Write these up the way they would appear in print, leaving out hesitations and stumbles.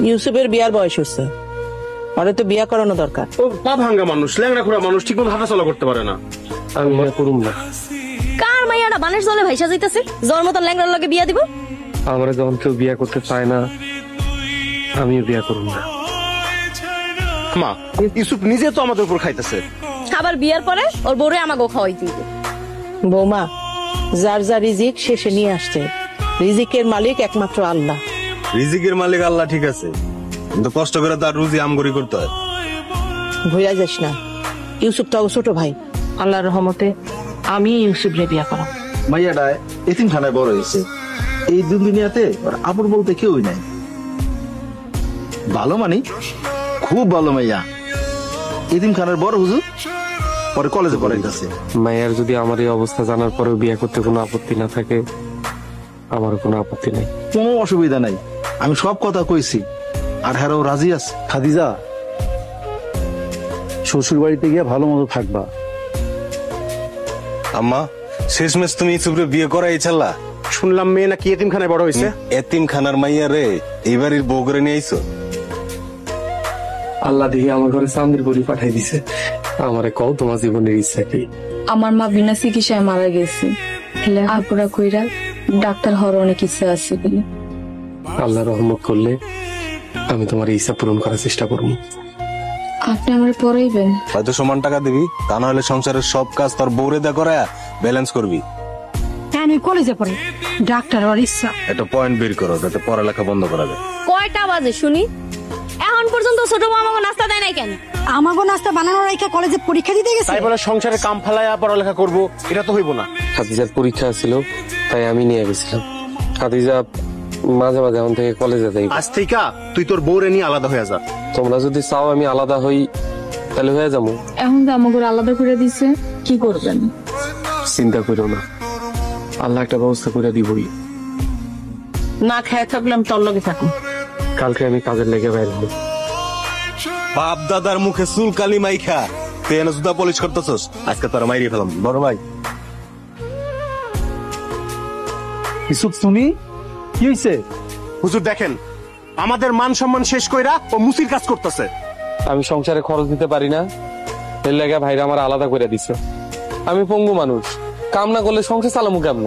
ইউসুফের বিয়ার বয়স হচ্ছে, ওরে তো বিয়া করানো দরকার। ও পা ভাঙ্গা মানুষ, ল্যাংড়া খোড়া মানুষ, ঠিক মতো হাঁটাচলা করতে পারে না। আমি বিয়া করুম না। কার মাইয়াটা বানের জলে ভাইসা যাইতেছে, জ্বর মতন ল্যাংড়ার লগে বিয়া দিব? আমরা যখন কেউ বিয়া করতে চায় না, আমিও বিয়া করুম না। মা, ইউসুফ নিজে তো আমাদের উপর খাইতেছে। আবার বিয়ার পরে ওর বউরে আমাকে খাওয়াই দিবে। বৌমা, যার যা রিজিক শেষে নিয়ে আসছে, রিজিকের মালিক একমাত্র আল্লাহ। রিজিকের মালিক আল্লাহ ঠিক আছে, কিন্তু কষ্ট করে তার রুজি আমগরি করতে হয়। ভুলা যাস না, ইউসুফ তো ছোট ভাই। আল্লাহর রহমতে আমি ইউসুফ রে বিয়া করাম। মাইয়াটা এতিমখানায় বড় হয়েছে, এই দুনিয়াতে আপন বলতে কেউই নাই। ভালো মানে খুব ভালো মাইয়া, এতিমখানার বড় হুজুর, পরে কলেজে পড়াইতেছে। মায়ের যদি আমার এই অবস্থা জানার পরেও বিয়ে করতে কোনো আপত্তি না থাকে, আমার কোনো আপত্তি নাই। কোনো অসুবিধা নাই, আমি সব কথা কইছি, আর হ্যাঁ রাজি আছে। খাদিজা, শ্বশুর বাড়িতে গিয়ে ভালো মতো থাকবা। আম্মা, শেষমেশ তুমি ইউসুফরে বিয়ে করাই ছাড়লা? শুনলাম মেয়ে নাকি এতিমখানায় বড় হয়েছে। এতিমখানার মাইয়া রে এই বাড়ির বউ করে নিয়ে আইছো? আল্লাহ দেখি আমার ঘরে চান্দির বড়ি পাঠাই দিছে। আমারে কও তোমার জীবনের ইচ্ছা কি? আমার মা বিনা চিকিৎসায় মারা গেছে, লেখাপড়া কইরা ডাক্তার হওয়ার অনেক ইচ্ছা আছে বলে। আল্লাহ রহমত করলে আমি তোমার ইচ্ছা পূরণ করার চেষ্টা করবো। আপনি আমার পড়াইবেন? হয়তো সমান টাকা দিবি, তা না হলে সংসারের সব কাজ তোর বউরে দা করা ব্যালেন্স করবি। আমি কলেজে পড়ি, ডাক্তার হওয়ার ইচ্ছা। একটা পয়েন্ট বের করো যাতে পড়ালেখা বন্ধ করা যায়। কয়টা বাজে শুনি? এখন পর্যন্ত ছোট বউ আমাকে নাস্তা দেয় নাই কেন? আমাকে নাস্তা বানানোর রাইখা কলেজে পরীক্ষা দিতে গেছে। তাই বলে সংসারে কাম ফেলায়া পড়ালেখা করবো, এটা তো হইব না। খাদিজার পরীক্ষা ছিল, তাই আমি নিয়ে গেছিলাম। খাদিজা মাঝে মাঝে এখন থেকে কলেজে যাই। আজ থেকে তুই তোর বউরে নিয়ে আলাদা হয়ে যা। তোমরা যদি চাও আমি আলাদা হই, তাহলে হয়ে যাবো। এখন তো আমাকে আলাদা করে দিছে, কি করবেন? চিন্তা করো না, আল্লাহ একটা ব্যবস্থা করে দিবই। না খেয়ে থাকলাম তোর লগে থাকুন। কালকে আমি কাজের লেগে বাইর হবো। বাপ দাদার মুখে চুল কালি মাইখা তুই এনে জুতা পলিশ করতেছস, আজকে তোর মাইরিয়ে ফেলাম। বড় ভাই ইউসুফ, তুমি কি হয়েছে? হুজুর দেখেন, আমাদের মান সম্মান শেষ কইরা ও মুসির কাজ করতেছে। আমি সংসারে খরচ দিতে পারি না, এর লেগে ভাইরা আমার আলাদা করে দিছে। আমি পঙ্গু মানুষ, কাম না করলে সংসার চালামু কেমন?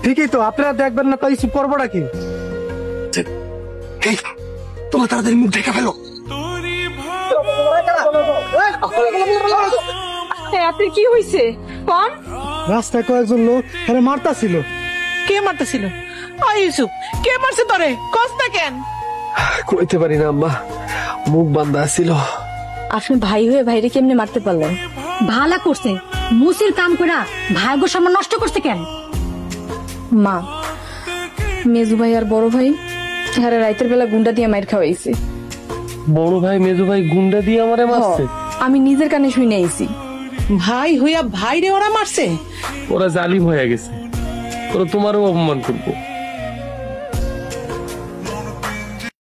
ঠিকই তো, আপনারা দেখবেন না, তাই ইউসুফ করবোটা কি? তোমার তাড়াতাড়ি মুখ ঢেকে ফেলো। আপনি কি হয়েছে কোন? রাস্তায় কয়েকজন লোক মারতাছিল। কে মারতেছিল? ইউসুফ, কে মারছে তোরে? কষ্ট কেন? কইতে পারি না আম্মা, মুখ বান্ধা ছিল। আপনি ভাই হয়ে ভাইরে কেমনে মারতে পারলেন? ভালো করছে, মুসির কাম করা ভাগ্য সম্মান নষ্ট করছে কেন? মা, মেজু ভাই আর বড় ভাই হারে রাতের বেলা গুন্ডা দিয়ে মাইর খাওয়াইছে। বড় ভাই মেজু ভাই গুন্ডা দিয়ে আমারে মারছে? আমি নিজের কানে শুনে আইছি। ভাই হইয়া ভাই রে ওরা মারছে? ওরা জালিম হয়ে গেছে, ওরা তোমারও অপমান করবো।